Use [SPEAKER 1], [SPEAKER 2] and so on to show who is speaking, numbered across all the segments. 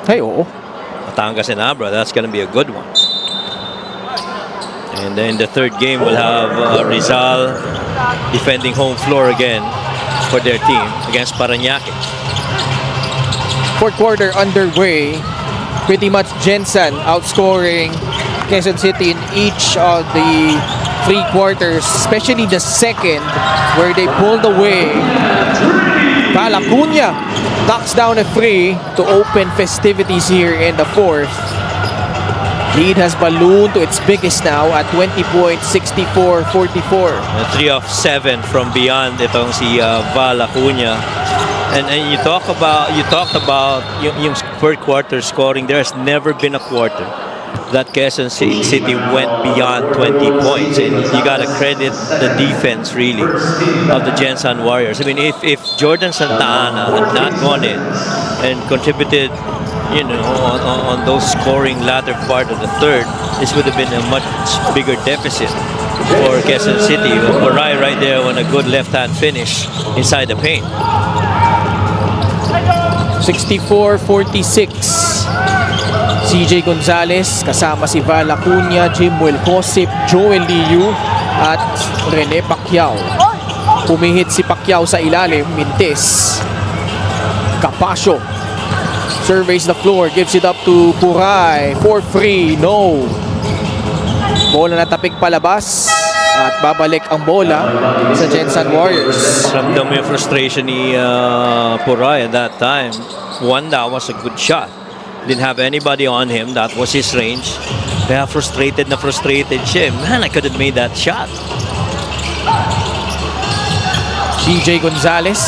[SPEAKER 1] Ay, oo.
[SPEAKER 2] Batangas and Abra, that's going to be a good one. And then the third game will have Rizal defending home floor again for their team against Parañaque.
[SPEAKER 1] Fourth quarter underway. Pretty much Jensen outscoring Quezon City in each of the 3 quarters, especially the second where they pulled away. Val Acuña knocks down a 3 to open festivities here in the fourth. Lead has ballooned to its biggest now at 20 points, 64-44.
[SPEAKER 2] 3 of 7 from beyond itong si Val Acuña. And you talked about yung third quarter scoring. There's never been a quarter that Quezon City went beyond 20 points, and you gotta credit the defense really of the Gensan Warriors. I mean, if Jordan Santa Ana had not gone in and contributed, you know, on those scoring latter part of the third, this would have been a much bigger deficit for Quezon City. Moray right there on a good left-hand finish inside the paint.
[SPEAKER 1] 64-46. CJ Gonzalez kasama si Val Acuña, Jimuel Cosip, Joel Liu at Rene Pacquiao. Pumihit si Pacquiao sa ilalim, Mintes. Capacio surveys the floor, gives it up to Puray for free, no. Bola na tapik palabas at babalik ang bola sa Gensan Warriors.
[SPEAKER 2] Ramdam mo yung frustration ni Puray at that time. One, that was a good shot. Didn't have anybody on him. That was his range. Kaya frustrated siya. Man, I could have made that shot.
[SPEAKER 1] CJ Gonzalez.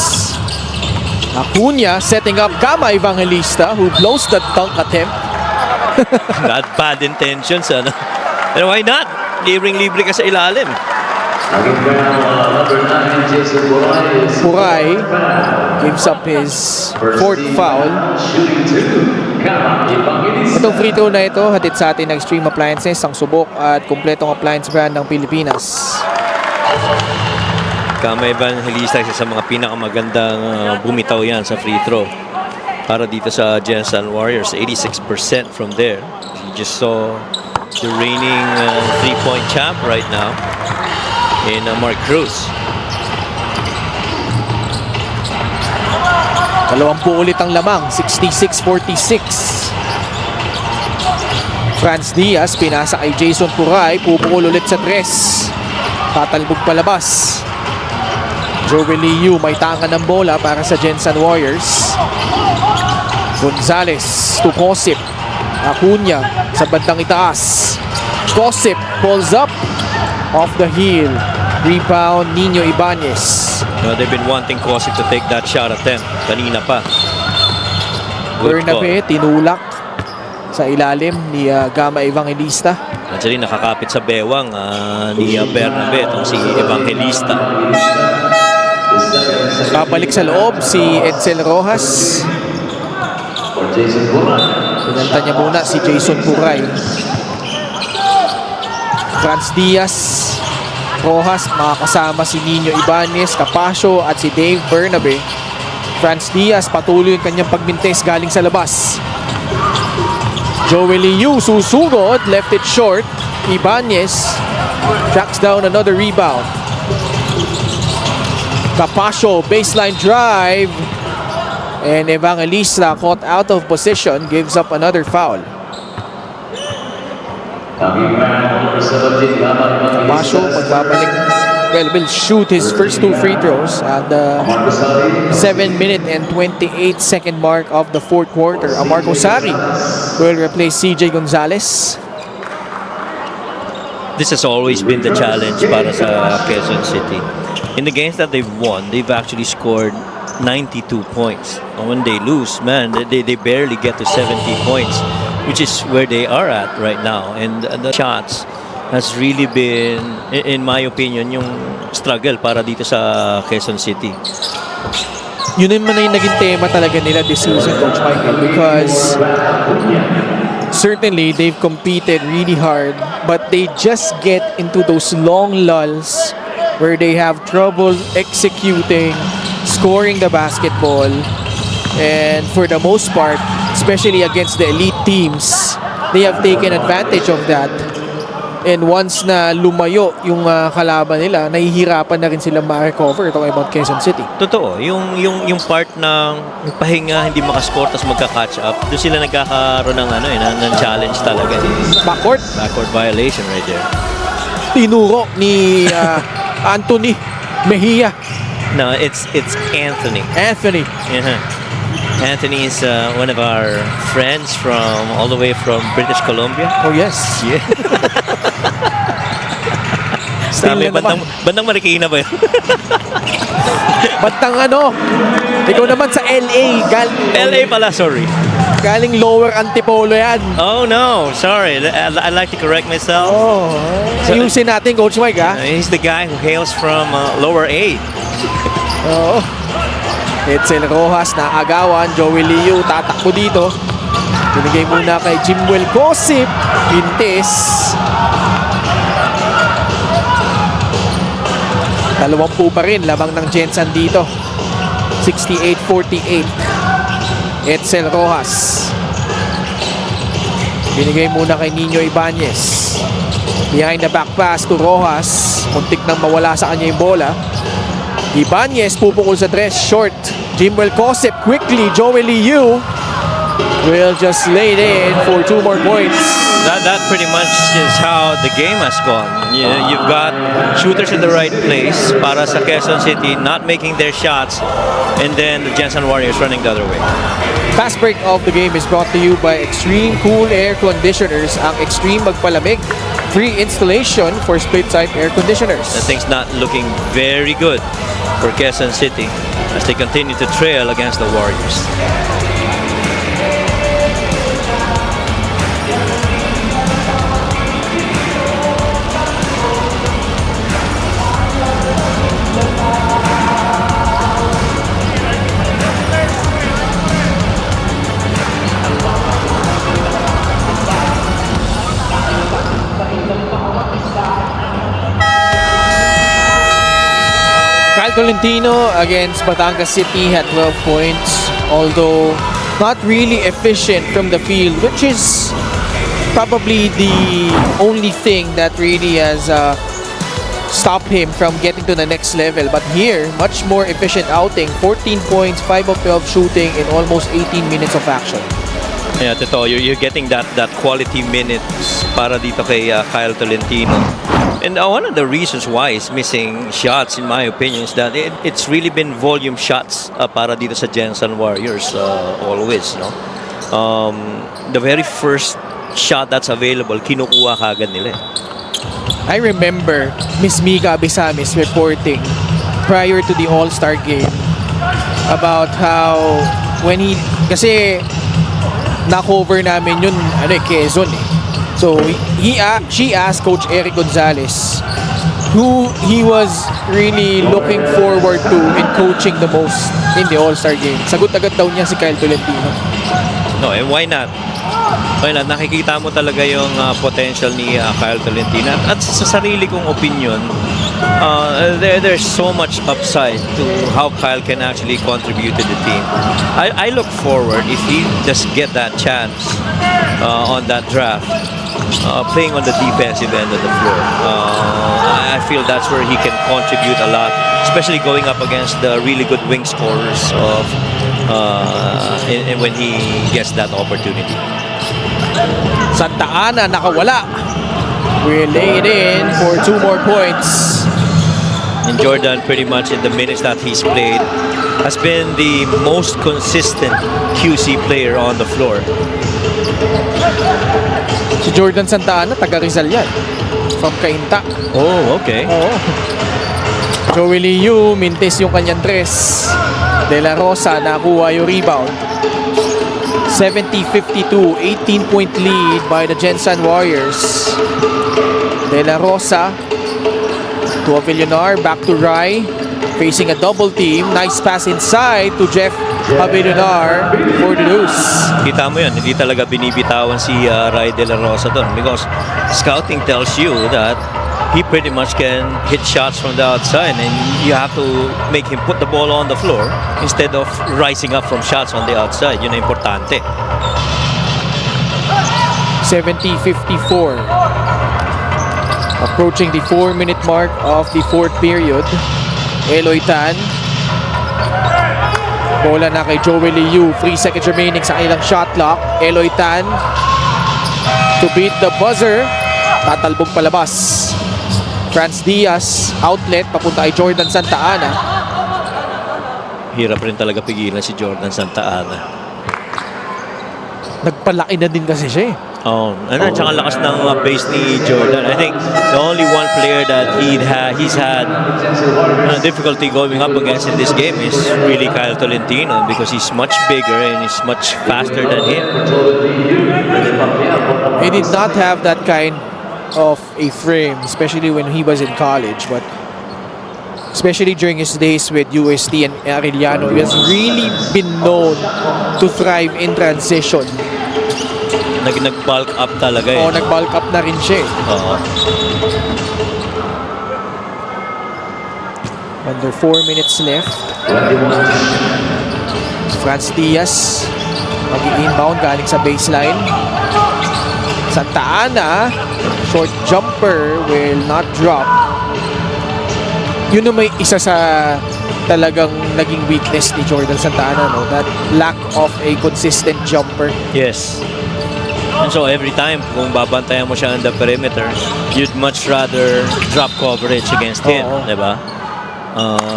[SPEAKER 1] Acuña setting up Gama Evangelista, who blows the dunk attempt.
[SPEAKER 2] Not bad intentions, ano? Pero why not? Libreng-libre ka sa ilalim.
[SPEAKER 1] Puray gives up his fourth foul. Itong free throw na ito, hatid sa atin ng Extreme Appliances, ang subok at kumpletong appliance brand ng Pilipinas.
[SPEAKER 2] Gama Evangelista, isa sa mga pinakamagandang bumitaw yan sa free throw para dito sa Gensan Warriors. 86% from there. You just saw the reigning 3-point champ right now in Mark Cruz.
[SPEAKER 1] 20 ulit ang lamang, 66-46. Franz Diaz, pinasa kay Jason Puray, pupukol ulit sa 3. Tatalbog palabas. Joel Liu may tangan ng bola para sa Gensan Warriors. Gonzalez to Cosip. Acuña sa bandang itaas. Cosip pulls up off the heel. Rebound Nino Ibanez.
[SPEAKER 2] They've been wanting Cosip to take that shot attempt kanina pa.
[SPEAKER 1] Bernabe tinulak sa ilalim ni Gama Evangelista.
[SPEAKER 2] Actually nakakapit sa bewang ni Bernabe itong si Evangelista.
[SPEAKER 1] Babalik sa loob si Edsel Rojas. Pinanta niya muna si Jason Puray. Franz Diaz, Rojas, makakasama si Nino Ibanez, Capacio at si Dave Bernabe. Franz Diaz patuloy yung kanyang pagmintes galing sa labas. Joel Liu susugod, left it short. Ibanez tracks down another rebound. Capacio, baseline drive. And Evangelista caught out of position, gives up another foul. Capacio magbabalik. Well, will shoot his first 2 free throws at the 7-minute and 28-second mark of the fourth quarter. Marco Sari will replace CJ Gonzalez.
[SPEAKER 2] This has always been the challenge para sa Quezon City. In the games that they've won, they've actually scored 92 points. And when they lose, man, they barely get to 70 points, which is where they are at right now. And the shots has really been, in my opinion, yung struggle para dito sa Quezon City.
[SPEAKER 1] Yun naman na yung naging tema talaga nila this season, Coach Michael, because certainly they've competed really hard, but they just get into those long lulls where they have trouble executing, scoring the basketball, and for the most part, especially against the elite teams. They have taken advantage of that. And once na lumayo yung kalaban nila, nahihirapan na rin sila ma-recover ito kay Mount Quezon City.
[SPEAKER 2] Totoo, yung part ng pahinga, hindi makascore, tapos magka-catch up, doon sila nagkakaroon ng, ng challenge talaga.
[SPEAKER 1] Backcourt,
[SPEAKER 2] Backward violation right there.
[SPEAKER 1] tinuro ni Anthony Mejia.
[SPEAKER 2] No, it's Anthony.
[SPEAKER 1] Anthony.
[SPEAKER 2] Yeah. Anthony is one of our friends from all the way from British Columbia.
[SPEAKER 1] Oh yes.
[SPEAKER 2] Yeah.
[SPEAKER 1] Still na naman.
[SPEAKER 2] Bandang Marikina ba yun?
[SPEAKER 1] Bantang ikaw naman sa LA.
[SPEAKER 2] LA pala, sorry.
[SPEAKER 1] Galing Lower Antipolo yan.
[SPEAKER 2] Oh no, sorry. I'd like to correct myself.
[SPEAKER 1] Oh, ayusin natin, Coach Mike, ha?
[SPEAKER 2] He's the guy who hails from Lower A.
[SPEAKER 1] Oo. Edsel Rojas na agawan. Joey Liu tatakbo dito. Binigay muna kay Jimwell Cosip. Pintes. 20 pa rin lamang ng Jensen dito. 68-48. Edsel Rojas. Binigay muna kay Nino Ibanez. Behind the back pass to Rojas. Muntik nang mawala sa kanya yung bola. Ibanez pupukol sa dress, short. Jimwell Cosip quickly. Joey Liu will just lay it in for 2 more points.
[SPEAKER 2] That pretty much is how the game has gone. You've got shooters in the right place para sa Quezon City not making their shots, and then the Jensen Warriors running the other way.
[SPEAKER 1] Fast break of the game is brought to you by Extreme Cool Air Conditioners. Ang Extreme magpalamig. Free installation for split-side air conditioners.
[SPEAKER 2] The thing's not looking very good for Quezon City as they continue to trail against the Warriors.
[SPEAKER 1] Kyle Tolentino against Batangas City had 12 points, although not really efficient from the field, which is probably the only thing that really has stopped him from getting to the next level. But here, much more efficient outing, 14 points, 5 of 12 shooting in almost 18 minutes of action.
[SPEAKER 2] Yeah, totoo. You're getting that quality minutes para dito kay Kyle Tolentino. And one of the reasons why he's missing shots, in my opinion, is that it's really been volume shots para dito sa Jensen Warriors always, no? The very first shot that's available, kinukuha kagad nila.
[SPEAKER 1] I remember Miss Mika Abisamis reporting prior to the All-Star game about how when kasi na-cover namin yun, Quezon eh. So she asked Coach Eric Gonzalez who he was really looking forward to in coaching the most in the All-Star game. Sagot agad daw niya si Kyle Tolentino.
[SPEAKER 2] No, and why not? Why not? Nakikita mo talaga yung potential ni Kyle Tolentino. At sa sarili kong opinion, there's so much upside to how Kyle can actually contribute to the team. I look forward if he just get that chance on that draft. Playing on the defensive end of the floor. I feel that's where he can contribute a lot, especially going up against the really good wing scorers and when he gets that opportunity.
[SPEAKER 1] Santa Ana nakawala. We'll lay it in for 2 more points.
[SPEAKER 2] And Jordan, pretty much in the minutes that he's played, has been the most consistent QC player on the floor.
[SPEAKER 1] Si Jordan Santa Ana, taga Rizal yan. From Cainta.
[SPEAKER 2] Oh, okay.
[SPEAKER 1] Oo. Joey Liu, mintis yung kanyang dress. De La Rosa, nakuha yung rebound. 70-52, 18-point lead by the Jensen Warriors. De La Rosa to Avillonar, back to Rai. Facing a double team. Nice pass inside to Jeff Avillonar for the deuce.
[SPEAKER 2] Kita mo yun, hindi talaga binibitawan si Rai De La Rosa doon because scouting tells you that he pretty much can hit shots from the outside, and you have to make him put the ball on the floor instead of rising up from shots on the outside. Yun ang importante.
[SPEAKER 1] 70-54. Approaching the 4-minute mark of the fourth period. Eloy Tan. Bola na kay Joel Liu. 3 seconds remaining sa kanilang shot clock. Eloy Tan to beat the buzzer. Tatalbog palabas. Franz Diaz, outlet, papunta kay Jordan Santa Ana.
[SPEAKER 2] Hirap rin talaga pigilan si Jordan Santa Ana.
[SPEAKER 1] Nagpalaki na din kasi siya eh.
[SPEAKER 2] Oh, ano, tsaka lakas ng base ni Jordan. I think the only one player that he's had difficulty going up against in this game is really Kyle Tolentino, because he's much bigger and he's much faster than him.
[SPEAKER 1] He did not have that kind of a frame, especially when he was in college, but especially during his days with UST and Arellano, he has really been known to thrive in transition.
[SPEAKER 2] Nag-bulk up talaga eh.
[SPEAKER 1] Oo, nag-bulk up na rin siya eh.
[SPEAKER 2] Oo.
[SPEAKER 1] Under 4 minutes left. Franz Diaz mag-i-inbound galing sa baseline. Santa Ana, short jumper will not drop. Yun na may isa sa talagang naging weakness ni Jordan Santa Ana, no? That lack of a consistent jumper.
[SPEAKER 2] Yes. And so every time kung babantayan mo siya on the perimeter, you'd much rather drop coverage against him,
[SPEAKER 1] Oo.
[SPEAKER 2] diba?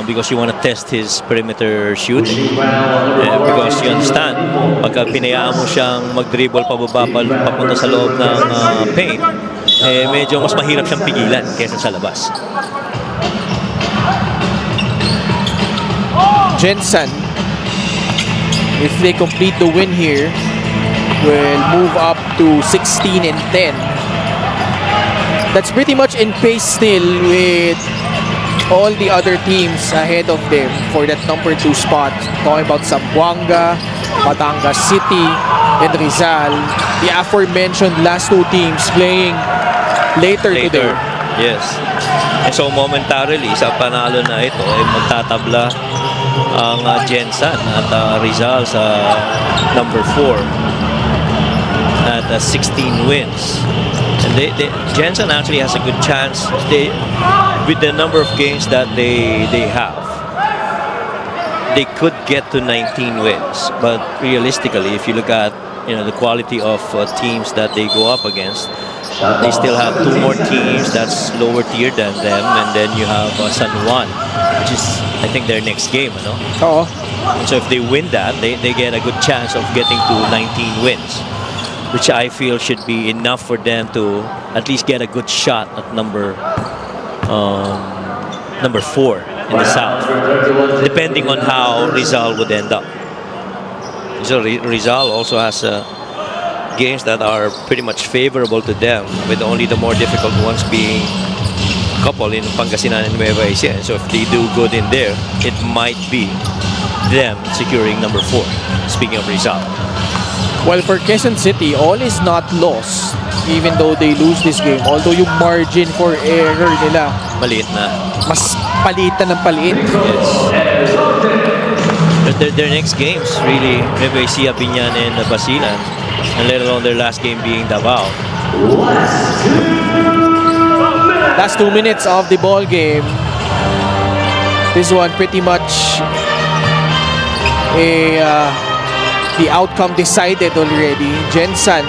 [SPEAKER 2] Because you want to test his perimeter shooting. Because you understand, pagka pinayaan mo siyang mag-dribble pababa papunta sa loob ng paint, medyo mas mahirap siyang pigilan kaysa sa labas.
[SPEAKER 1] Jensen, if they complete the win here, will move up to 16 and 10. That's pretty much in pace still with all the other teams ahead of them for that number 2 spot. Talking about Zamboanga, Batangas City, and Rizal. The aforementioned last 2 teams playing later today.
[SPEAKER 2] Yes. And so momentarily, sa panalo na ito, magtatabla ang Jensen at Rizal sa number 4 at 16 wins. And Jensen actually has a good chance with the number of games that they have. They could get to 19 wins, but realistically, if you look at the quality of teams that they go up against, they still have 2 more teams that's lower tier than them, and then you have San Juan, which is I think their next game, no?
[SPEAKER 1] Oo.
[SPEAKER 2] And so if they win that, they get a good chance of getting to 19 wins, which I feel should be enough for them to at least get a good shot at number 4 in the South, depending on how Rizal would end up. So Rizal also has games that are pretty much favorable to them, with only the more difficult ones being a couple in Pangasinan and Nueva Ecija. So if they do good in there, it might be them securing number 4. Speaking of Rizal.
[SPEAKER 1] Well, for Quezon City, all is not lost even though they lose this game. Although yung margin for error nila,
[SPEAKER 2] Maliit na.
[SPEAKER 1] mas palitan ng paliit.
[SPEAKER 2] Yes. But their next games, really, Nueva Ecija, Binyan, and Basilan, and let alone their last game being Davao.
[SPEAKER 1] Last 2 minutes of the ball game. This one pretty much the outcome decided already. Jensen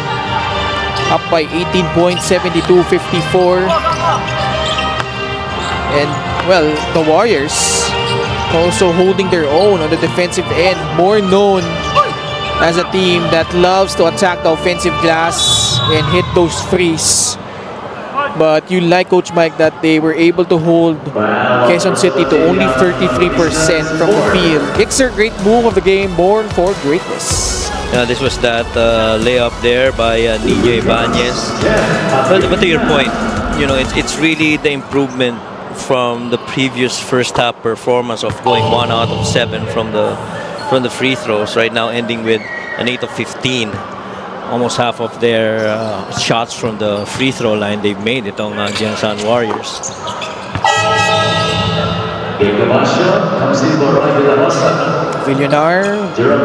[SPEAKER 1] up by 18 points, 72-54. And, well, the Warriors also holding their own on the defensive end. More known as a team that loves to attack the offensive glass and hit those threes. But you like Coach Mike that they were able to hold Quezon City to only 33% from the field. Kicks are great move of the game, born for greatness.
[SPEAKER 2] This was that layup there by Nino Ibanez. But to your point, it's really the improvement from the previous first half performance of going 1 out of 7 from the free throws. Right now, ending with an 8 of 15. almost half of their shots from the free throw line they've made itong Jensan Warriors.
[SPEAKER 1] Villonar will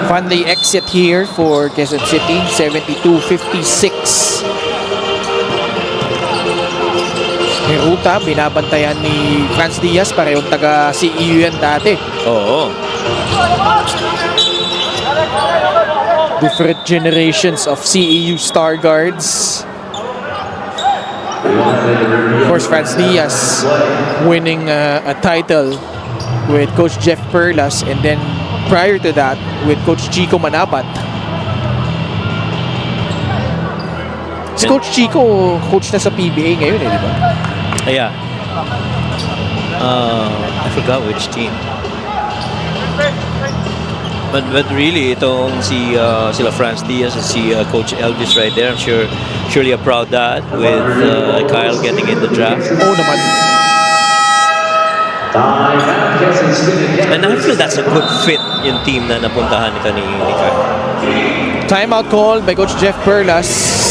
[SPEAKER 1] fund the exit here for Quezon City, 72-56. Heruta, binabantayan ni Franz Diaz, parehong taga CEU yan dati.
[SPEAKER 2] Oo.
[SPEAKER 1] Different generations of CEU star guards. Of course, Franz Diaz winning a title with Coach Jeff Perlas, and then prior to that with Coach Chico Manabat. Si Coach Chico, coach na sa PBA ngayon di ba?
[SPEAKER 2] Yeah. I forgot which team. But really, itong sila Franz Diaz and si Coach Elvis right there, I'm surely a proud dad with Kyle getting in the draft.
[SPEAKER 1] Oo naman.
[SPEAKER 2] And I feel that's a good fit yung team na napuntahan nito ni Kyle.
[SPEAKER 1] Timeout call by Coach Jeff Perlas.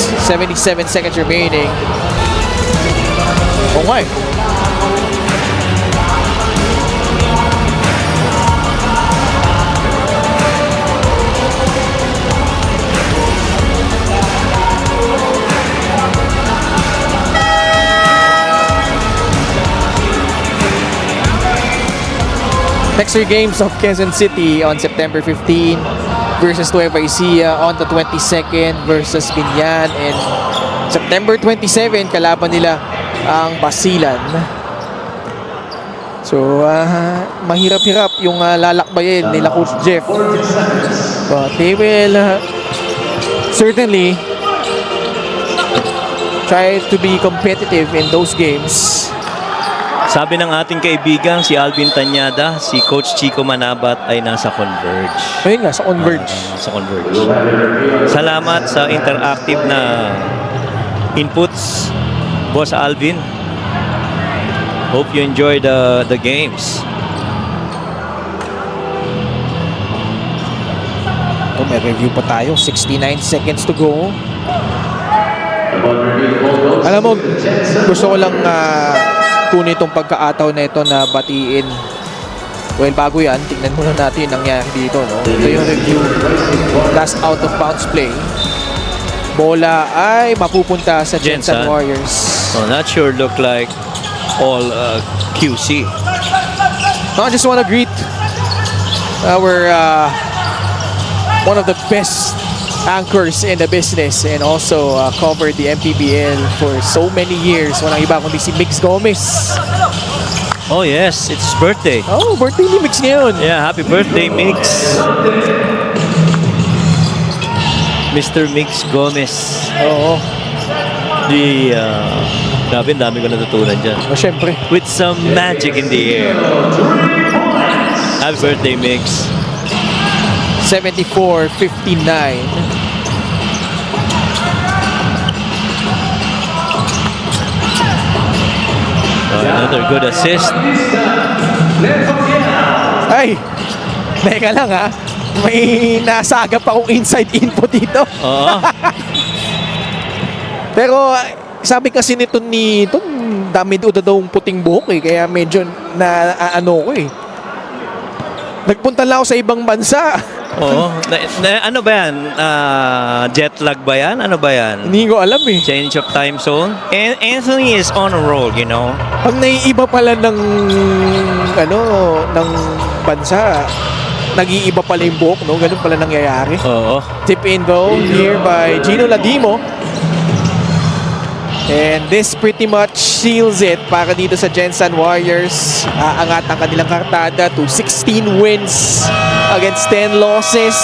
[SPEAKER 1] 77 seconds remaining. Oh my. Next 3 games of Quezon City on September 15 versus Nueva Ecija, on the 22nd versus Binyan, and September 27 kalaban nila ang Basilan. So mahirap-hirap yung lalakbayin nila Coach Jeff, but they will certainly try to be competitive in those games.
[SPEAKER 2] Sabi ng ating kaibigan si Alvin Tanyada, si Coach Chico Manabat ay nasa Converge.
[SPEAKER 1] Ayun nga, sa Converge.
[SPEAKER 2] Sa Converge. Salamat sa interactive na inputs, Boss Alvin. Hope you enjoy the games.
[SPEAKER 1] May review pa tayo. 69 seconds to go. Alam mo, gusto ko lang kunin itong pagkaataw na ito na batiin. Well, bago yan, tignan muna natin ang nangyari dito. No? Ito yung review. Last out of bounds play. Bola ay mapupunta sa Jensan Warriors.
[SPEAKER 2] Oh, that sure look like all QC.
[SPEAKER 1] No, I just want to greet our one of the best anchors in the business, and also covered the MPBL for so many years. Walang iba kundi si Mix Gomez.
[SPEAKER 2] Oh yes, it's his birthday.
[SPEAKER 1] Oh, birthday ni Mix ngayon.
[SPEAKER 2] Yeah, happy birthday, Mix. Mr. Mix Gomez.
[SPEAKER 1] Oo.
[SPEAKER 2] Grabe, ang dami ko natutunan dyan.
[SPEAKER 1] Oh, syempre.
[SPEAKER 2] With some magic in the air. Happy birthday, Mix.
[SPEAKER 1] 74-59.
[SPEAKER 2] Another good assist.
[SPEAKER 1] Ay, teka lang ha. May nasagap akong inside info dito.
[SPEAKER 2] Oo.
[SPEAKER 1] Pero sabi kasi nito dami daw puting buhok eh. Kaya medyo ano ko eh. Nagpunta lang ako sa ibang bansa.
[SPEAKER 2] Oo. Ano ba yan? Jet lag ba yan? Ano ba yan?
[SPEAKER 1] Hindi ko alam eh.
[SPEAKER 2] Change of time zone? And Anthony is on a roll, you know?
[SPEAKER 1] Pag naiiba pala ng bansa, nag-iiba pala yung buhok, no? Ganun pala nangyayari.
[SPEAKER 2] Oo.
[SPEAKER 1] Tip in though here by Gino Ladimo. And this pretty much seals it para dito sa Jensan Warriors. Aangat ang kanilang kartada to 16 wins against 10 losses.